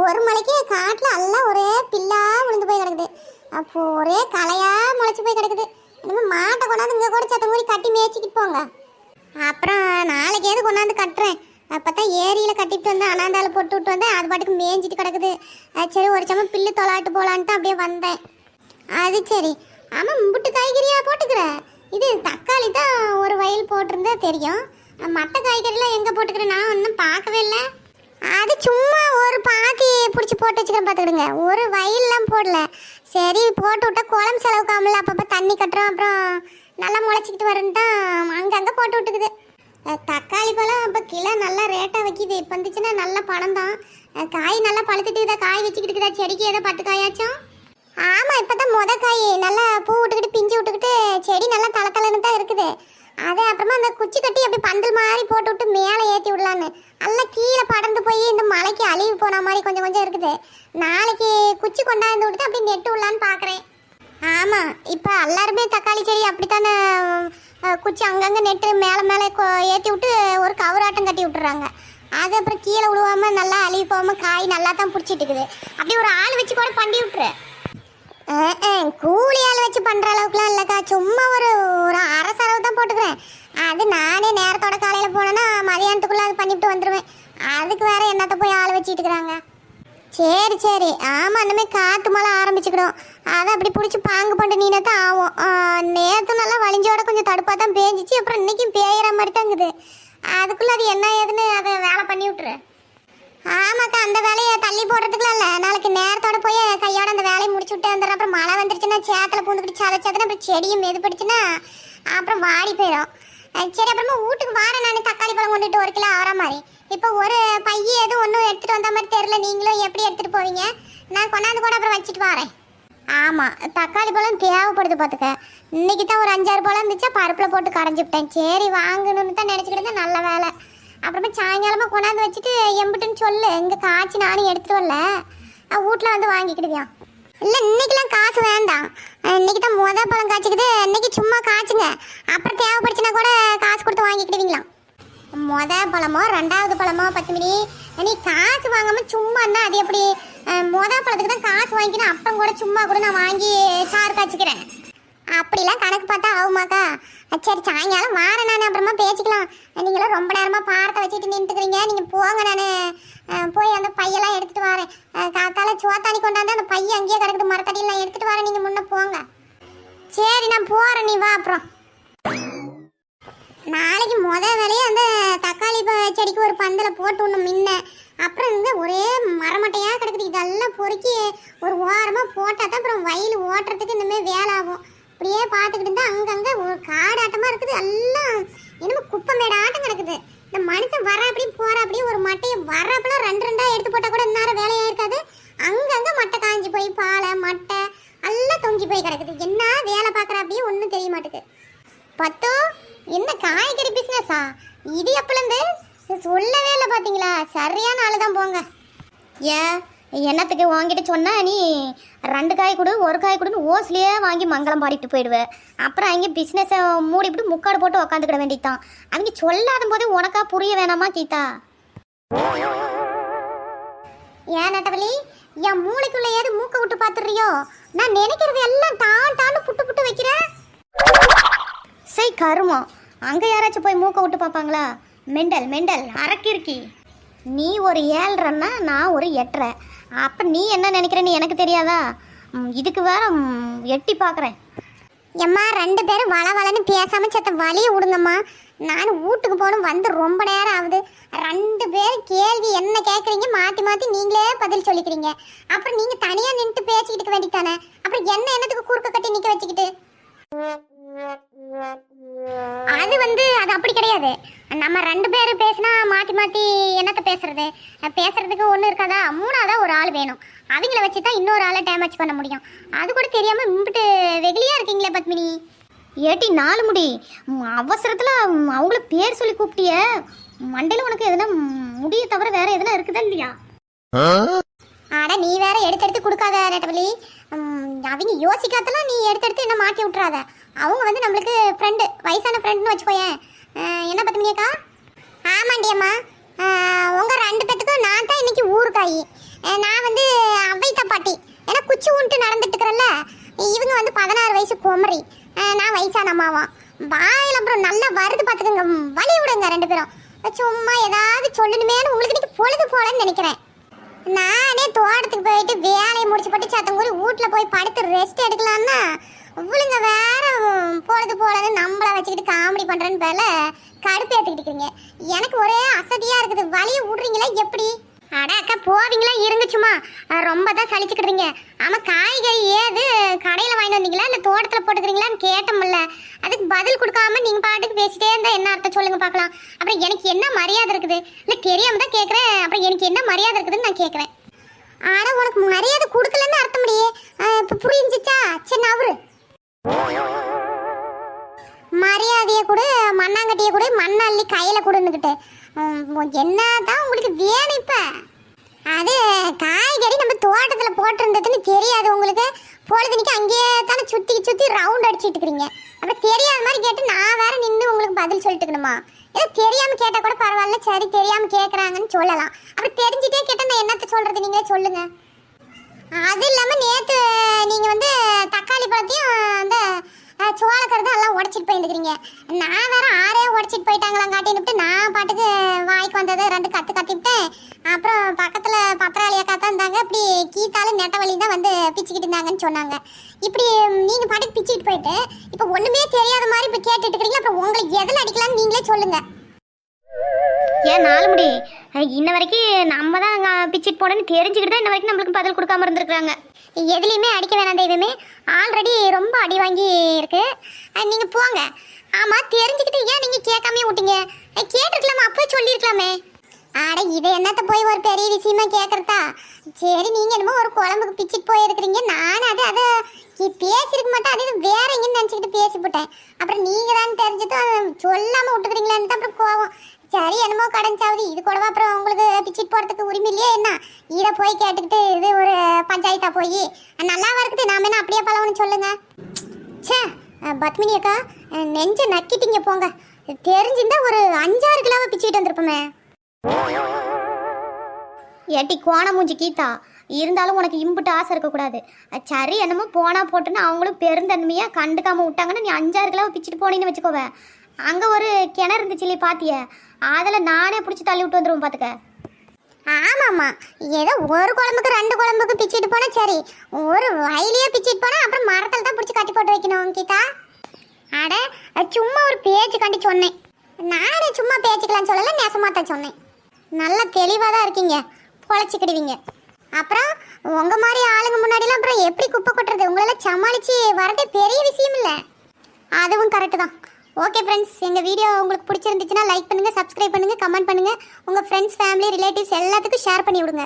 ஒரு மலைக்கு காட்டில் எல்லாம் ஒரே பில்லா விழுந்து போய் கிடக்குது. அப்போ ஒரே களையா முளைச்சி போய் கிடக்குது. இனிமேல் மாட்டை கொண்டாந்து இங்கே கூட சத்தம் கூடி கட்டி மேய்ச்சிக்கிட்டு போங்க. அப்புறம் நாளைக்கு ஏது கொண்டாந்து கட்டுறேன். அப்போ தான் ஏரியில் கட்டிட்டு வந்து அனாந்தால போட்டு விட்டு வந்தேன். அது பாட்டுக்கு மேய்ஞ்சிட்டு கிடக்குது. சரி ஒரு சமம் பில்லு தொலாட்டு போகலான்ட்டு அப்படியே வந்தேன். அது சரி. ஆமாம், மும்பிட்டு காய்கறியா போட்டுக்கிற? இது தக்காளி தான் ஒரு வயல் போட்டிருந்தா தெரியும். மற்ற காய்கறிலாம் எங்கே போட்டுக்கிறேன்? நான் ஒன்றும் பார்க்கவே இல்லை. அது சும்மா ஒரு பாத்தி பிடிச்சி போட்டு வச்சுக்கிறேன் பார்த்துக்கிடுங்க. ஒரு வயல்லாம் போடல. சரி போட்டு விட்டா குழம்பு செலவுக்காமல அப்பப்போ தண்ணி கட்டுறோம். அப்புறம் நல்லா முளைச்சிக்கிட்டு வரேன்னு தான் அங்கங்கே போட்டு விட்டுக்குது. தக்காளி பழம் இப்போ கிலோ நல்லா ரேட்டாக வைக்கிது. இப்போ வந்துச்சுன்னா நல்ல பழம் தான். காய் நல்லா பழுத்துட்டுதா, காய் வச்சுக்கிட்டுக்குதா. செடிக்கு ஏதோ 10 காயாச்சும். ஆமாம், இப்போ தான் காய் நல்லா பூ விட்டுக்கிட்டு பிஞ்சு விட்டுக்கிட்டு செடி நல்லா தளத்தலன்னு தான் இருக்குது. அது அப்புறமா அந்த குச்சி கட்டி அப்படி பந்தல் மாதிரி போட்டு விட்டு மேலே ஏற்றி விடலான்னு. எல்லாம் கீழே படர்ந்து போய் இந்த மலைக்கு அழிவு போன மாதிரி கொஞ்சம் கொஞ்சம் இருக்குது. நாளைக்கு குச்சி கொண்டாந்து விட்டு அப்படி நெட்டு விடலான்னு பார்க்குறேன். ஆமாம், இப்போ எல்லாருமே தக்காளி செடி அப்படித்தானே குச்சி அங்கங்கே நெட்டு மேலே மேலே ஏற்றி விட்டு ஒரு கவராட்டம் கட்டி விட்டுறாங்க. அது அப்புறம் கீழே விழுவாமல் நல்லா அழிவு போகாமல் காய் நல்லா தான் பிடிச்சிட்டு இருக்குது. அப்படி ஒரு ஆள் வச்சு கூட பண்ணி விட்டுரு. கூலி ஆள் வச்சு பண்ணுற அளவுக்குலாம் இல்லைக்கா. சும்மா ஒரு அரை செலவு தான் போட்டுக்கிறேன். அது நானே நேரத்தோட காலையில் போனேன்னா மதியானத்துக்குள்ளே அது பண்ணிவிட்டு வந்துடுவேன். அதுக்கு வேற என்னத்தை போய் ஆள் வச்சுட்டு இருக்கிறாங்க. சரி சரி. ஆமாம், அந்தமாதிரி காற்று மழை ஆரம்பிச்சுக்கிடும். அதை அப்படி பிடிச்சி பாங்கு பண்ணி நீனா தான் ஆகும். நேற்று நல்லா வலிஞ்சோட கொஞ்சம் தடுப்பாக தான் பேஞ்சிச்சு. அப்புறம் இன்றைக்கும் பேயிற மாதிரி தாங்குது. அதுக்குள்ளே அது என்ன ஏதுன்னு அதை வேலை பண்ணி விட்டுரு. ஆமாக்கா, அந்த வேலையை தள்ளி போடுறதுக்குலாம் இல்லை. நாளைக்கு நேரத்தோட போய் கையோட அந்த வேலையை முடிச்சு விட்டு வந்துடுறேன். அப்புறம் மழை வந்துருச்சுன்னா சேத்துல பூந்துக்கிட்டு சதைச்சதுன்னா அப்புறம் செடியும் மெதுப்படுச்சுன்னா அப்புறம் வாடி போயிடும். சரி, அப்புறமா வீட்டுக்கு வாரேன். நான் தக்காளி பழம் கொண்டுட்டு 1 கிலோ ஆகிற மாதிரி. இப்போ ஒரு பைய எதுவும் ஒன்றும் எடுத்துகிட்டு வந்த மாதிரி தெரில. நீங்களும் எப்படி எடுத்துகிட்டு போவீங்க? நான் கொண்டாந்து கூட அப்புறம் வச்சுட்டு வரேன். ஆமாம், தக்காளி பழம் தேவைப்படுது பார்த்துக்க. இன்னைக்கு தான் ஒரு 5-6 பழம் இருந்துச்சா பருப்பில் போட்டு கரைஞ்சிவிட்டேன். சரி வாங்கணும்னு தான் நினச்சிக்கிட்டு இருந்தேன். நல்ல வேலை. அப்புறமா சாயங்காலமாக கொண்டாந்து வச்சுட்டு எம்பிட்டுன்னு சொல்லு. இங்கே காய்ச்சி நானும் எடுத்துகிட்டு வரல. வீட்டில் வந்து வாங்கிக்கிடுவியா? இல்லை, இன்னைக்கெலாம் காசு வேண்டாம். இன்னைக்கு தான் பழம் காய்ச்சிக்குது. இன்னைக்கு சும்மா காய்ச்சுங்க. அப்புறம் தேவைப்படுச்சுன்னா கூட காசு கொடுத்து வாங்கிக்கிடுவீங்களாம். பழமோ 2வது பழமோ 10 மணி நீ காசு வாங்காமல் சும்மான்னா அது எப்படி? பழத்துக்கு தான் காசு வாங்கிக்கணும். அப்பம் கூட சும்மா கூட நான் வாங்கி சாறு காய்ச்சிக்கிறேன். அப்படிலாம் கணக்கு பார்த்தா ஆகுமாக்கா? சரி, சாயங்காலம் வாரேன். நான் அப்புறமா பேசிக்கலாம். நீங்களும் ரொம்ப நேரமாக பாரத்தை வச்சுட்டு நின்றுக்கிறீங்க. நீங்கள் போங்க, நான் போய் அந்த பையெல்லாம் எடுத்துகிட்டு வரேன். காத்தால சோத்தானி கொண்டாந்து அந்த பையன் அங்கேயே கிடக்குது மரத்தடியில். நான் எடுத்துகிட்டு வரேன், நீங்கள் முன்னே போங்க. சரி, நான் போகிறேன். நீ வா. அப்புறம் நாளைக்கு வேலையே அந்த தக்காளி செடிக்கு ஒரு பந்தலை போட்டு ஒன்று முன்ன. அப்புறம் இந்த ஒரே மரமட்டையாக கிடக்குது. இதெல்லாம் பொறுக்கி ஒரு ஓரமாக போட்டால் தான் அப்புறம் வயல் ஓட்டுறதுக்கு இந்தமாதிரி வேலை ஆகும். அப்படியே பார்த்துக்கிட்டு இருந்தால் அங்கங்கே ஒரு காடாட்டமாக இருக்குது. எல்லாம் என்னமோ குப்பை மேடாட்டம் கிடக்குது. இந்த மனுஷன் வர அப்படியும் போகிற அப்படியே ஒரு மட்டையை வரப்பெல்லாம் 2 எடுத்து போட்டால் கூட இந்நேரம் வேலையாக இருக்காது. அங்கங்கே மட்டை காஞ்சி போய் பாலை மட்டை எல்லாம் தொங்கி போய் கிடக்குது. என்ன வேலை பார்க்குற அப்படியே ஒன்றும் தெரிய மாட்டேங்குது. பத்தோ, என்ன காய்கறி பிஸ்னஸா இது? எப்பலேருந்து சொல்லவே இல்லை பார்த்தீங்களா? சரியான ஆளு தான் போங்க. என்னத்துக்கு வாங்கிட்டு சொன்னா நீ 2 காய் கொடு 1 காய் கொடுன்னு ஓஸ்லேயே வாங்கி மங்களம் பாடிட்டு போயிடுவேன். அப்புறம் அங்கே பிஸ்னஸை மூடிவிட்டு முக்காடு போட்டு உக்காந்துக்கிட வேண்டியதான். அவங்க சொல்லாத போதே உனக்கா புரிய வேணாமா கீதா? ஏன் நட்டவலி, என் மூளைக்குள்ள ஏது மூக்க விட்டு பார்த்துறியோ? நான் நினைக்கிறது எல்லாம் டான்னு புட்டு புட்டு வைக்கிறேன். சரி கருமம், அங்கே யாராச்சும் போய் மூக்க விட்டு பார்ப்பாங்களா? மெண்டல் அரக்கிருக்கி. நீ ஒரு 7.5ன்னா நான் ஒரு 8.5. அப்போ நீ என்ன நினைக்கிறேன்னு எனக்கு தெரியாதா? இதுக்கு வேற எட்டி பார்க்குறேன். எம்மா 2 பேரும் வளன்னு பேசாமல் சத்த வழியை விடுங்கம்மா. நான் வீட்டுக்கு போகணும். வந்து ரொம்ப நேரம் ஆகுது. 2 பேரும் கேள்வி என்ன கேட்குறீங்க? மாற்றி நீங்களே பதில் சொல்லிக்கிறீங்க. அப்புறம் நீங்கள் தனியாக நின்றுட்டு பேசிக்கிட்டு வேண்டித்தானே. அப்புறம் என்னத்துக்கு குறுக்க கட்டி நிற்க வச்சுக்கிட்டு? அது அப்படி கிடையாது. நம்ம 2 பேர் பேசினா மாற்றி என்னத்தை பேசுறதுக்கு ஒன்றும் இருக்காதா? 3ஆவதா ஒரு ஆள் வேணும். அவங்கள வச்சு தான் இன்னொரு ஆளை டேமேஜ் பண்ண முடியும். அது கூட தெரியாமல் இம்பிட்டு வெகுலியாக இருக்கீங்களே பத்மினி. ஏட்டி 4 முடி அவசரத்தில் அவங்கள பேர் சொல்லி கூப்பிட்டிய. மண்டையில் உனக்கு எதுனா முடிய தவிர வேற எதுனா இருக்குதா இல்லையா? ஆட நீ வேற எடுத்து கொடுக்காத நெட்டவலி. அவங்க யோசிக்காதெல்லாம் நீ எடுத்து என்ன மாட்டி விட்டுறாத. அவங்க வந்து நம்மளுக்கு ஃப்ரெண்டு, வயசான ஃப்ரெண்டுன்னு வச்சுக்கோயேன். என்ன பத்மினியக்கா? ஆமாண்டியம்மா, உங்கள் 2 பேத்துக்கும் நான் தான் இன்னைக்கு ஊருக்காயி. நான் வந்து அவைத்த பாட்டி, ஏன்னா குச்சி உண்டு நடந்துட்டு இருக்கிறல்ல. இவங்க வந்து 16 வயசு குமரி, நான் வயசான அம்மாவாம். வாயில் அப்புறம் நல்லா வருது பார்த்துக்கோங்க, வழி விடுங்க 2 பேரும். சும்மா ஏதாவது சொல்லணுமேனு உங்களுக்கு இன்னைக்கு பொழுது போலன்னு நினைக்கிறேன். நானே தோட்டத்துக்கு போயிட்டு வேலையை முடிச்சு போட்டு சத்தங்கூரி வீட்டில் போய் படுத்து ரெஸ்ட் எடுக்கலான்னா இவளுங்க வேற பொழுது போலன்னு நம்மளை வச்சுக்கிட்டு காமெடி பண்ணுறேன்னு பேர்ல கடுப்பு ஏற்றுக்கிட்டு. எனக்கு ஒரே அசதியாக இருக்குது, வழியை விடுறீங்களா எப்படி? அட அக்கா போவீங்களா இருங்க, சும்மா ரொம்ப தான் சலிச்சுக்கிடுறீங்க. ஆமாம், காய்கறி ஏது கடையில் வாங்கிட்டு வந்தீங்களா இல்லை தோட்டத்தில் போட்டுக்கிறீங்களான்னு கேட்டோம்ல, அதுக்கு பதில் கொடுக்காம நீங்கள் பாட்டுக்கு பேசிட்டே இருந்தால் என்ன அர்த்தம் சொல்லுங்க பார்க்கலாம். அப்புறம் எனக்கு என்ன மரியாதை இருக்குது? இல்லை தெரியாம தான் கேட்குறேன், அப்புறம் எனக்கு என்ன மரியாதை இருக்குதுன்னு நான் கேட்குறேன். ஆனால் உனக்கு மரியாதை கொடுக்கலன்னு அர்த்தம் முடியே. இப்போ புரிஞ்சிச்சா? சரி அவரு மரியாதையை கூட மண்ணாங்கட்டியை கூட மண்ணள்ளி கையில் கொடுன்னுக்கிட்டு என்னதான் உங்களுக்கு வேணும்? இப்போ அது காய்கறி நம்ம தோட்டத்தில் போட்டிருந்ததுன்னு தெரியாது உங்களுக்கு. பொழுதுனிக்கு அங்கேயே தானே சுற்றி ரவுண்ட் அடிச்சுட்டு இருக்கிறீங்க. அப்புறம் தெரியாத மாதிரி கேட்டு நான் வேற நின்று உங்களுக்கு பதில் சொல்லிட்டுக்கணுமா? ஏதோ தெரியாமல் கேட்டால் கூட பரவாயில்ல, சரி தெரியாமல் கேட்குறாங்கன்னு சொல்லலாம். அப்புறம் தெரிஞ்சுட்டே கேட்டால் நான் என்னத்த சொல்கிறது, நீங்களே சொல்லுங்க. அது இல்லாமல் நேற்று நீங்கள் வந்து தக்காளி பழத்தையும் அந்த சோளக்கருது எல்லாம் உடச்சிட்டு போயிருந்துக்கிறீங்க. நான் வேற 6 உடச்சிட்டு போயிட்டாங்களாம் காட்டின்னு நான் பாட்டுக்கு வாய்க்கு வந்தது 2 கத்திவிட்டேன். அப்புறம் பக்கத்தில் பத்திராளியாக்கா தான் இருந்தாங்க, இப்படி கீத்தாலும் நெட்ட வழி தான் வந்து பிச்சுக்கிட்டு இருந்தாங்கன்னு சொன்னாங்க. இப்படி நீங்கள் பாட்டுக்கு பிச்சுக்கிட்டு போயிட்டு இப்போ ஒன்றுமே தெரியாத மாதிரி இப்போ கேட்டுட்டு இருக்கிறீங்க. அப்புறம் உங்களுக்கு எதில் அடிக்கலாம்னு நீங்களே சொல்லுங்கள். ஏன் 4 முடி இன்ன வரைக்கும் நம்ம தான் அங்கே பிச்சுட்டு போனோன்னு தெரிஞ்சுக்கிட்டு தான் இன்ன வரைக்கும் நம்மளுக்கு பதில் கொடுக்காம இருந்திருக்காங்க. எதுலேயுமே அடிக்க வேணாம் தெய்வமே, ஆல்ரெடி ரொம்ப அடி வாங்கி இருக்கு. நீங்கள் போங்க. ஆமாம், தெரிஞ்சுக்கிட்டு ஏன் நீங்கள் கேட்காமே விட்டீங்க? கேட்டிருக்கலாமா, அப்போ சொல்லியிருக்கலாமே. ஆட இதை என்னத்த போய் ஒரு பெரிய விஷயமா கேட்குறதா? சரி, நீங்கள் என்னமோ ஒரு குழம்புக்கு பிச்சுட்டு போயிருக்கிறீங்க, நான் அதை பேசியிருக்க மாட்டேன், அது வேற எங்கன்னு நினச்சிக்கிட்டு பேசிவிட்டேன். அப்புறம் நீங்கள் தான் தெரிஞ்சதும் சொல்லாமல் விட்டுக்கிறீங்களான்னு அப்புறம் கோவம். சரி, என்னமோ கடைஞ்சாவது இது கூடவா அப்புறம் உங்களுக்கு பிச்சுட்டு போகிறதுக்கு உரிமை இல்லையே என்ன? இதை போய் கேட்டுக்கிட்டு இது ஒரு பஞ்சாயத்தா போய் நல்லாவா இருக்குது? நாம என்ன அப்படியே பழவன்னு சொல்லுங்க. சே பத்மினி அக்கா, நெஞ்ச நக்கிட்டீங்க போங்க. தெரிஞ்சிருந்தா ஒரு 5-6 கிலோவை பிச்சுக்கிட்டு வந்திருப்போமே. ஏட்டி கோண மூஞ்சி கீதா, இருந்தாலும் உனக்கு இம்புட்டு ஆசை இருக்கக்கூடாது. சரி என்னமோ போனா போட்டுன்னு அவங்களும் பெருந்தன்மையாக கண்டுக்காமல் விட்டாங்கன்னா நீ 5-6 கிலோவை பிச்சுட்டு போனீங்கன்னு வச்சுக்கோவேன். அங்கே ஒரு கிணறு இருந்துச்சு இல்லையே பாத்திய, அதில் நானே பிடிச்சி தள்ளி விட்டு வந்துடுவோம் பார்த்துக்க. ஆமாம்மா, ஏதோ ஒரு குழம்புக்கு 2 குழம்புக்கு பிச்சுட்டு போனால் சரி, ஒரு வயலையே பிச்சுட்டு போனால் அப்புறம் மரத்தில் தான் பிடிச்சி கட்டி போட்டு வைக்கணும் கீதா. அட சும்மா ஒரு பேச்சு கண்டி சொன்னேன். நானே சும்மா பேச்சுக்கலான்னு சொல்லலை, நெசமாக தான் சொன்னேன். நல்லா தெளிவாக தான் இருக்கீங்க, பொழைச்சிக்கிடுவீங்க. அப்புறம் உங்கள் மாதிரி ஆளுங்க முன்னாடிலாம் அப்புறம் எப்படி குப்பை கொட்டுறது? உங்களெல்லாம் சமாளித்து வரதே பெரிய விஷயம் இல்லை. அதுவும் கரெக்டு தான். ஓகே ஃப்ரெண்ட்ஸ், எங்கள் வீடியோ உங்களுக்கு பிடிச்சிருந்துச்சுன்னா லைக் பண்ணுங்கள், சப்ஸ்கிரைப் பண்ணுங்கள், கமெண்ட் பண்ணுங்கள். உங்கள் ஃப்ரெண்ட்ஸ், ஃபேமிலி, ரிலேட்டிவ்ஸ் எல்லாத்துக்கும் ஷேர் பண்ணி விடுங்க.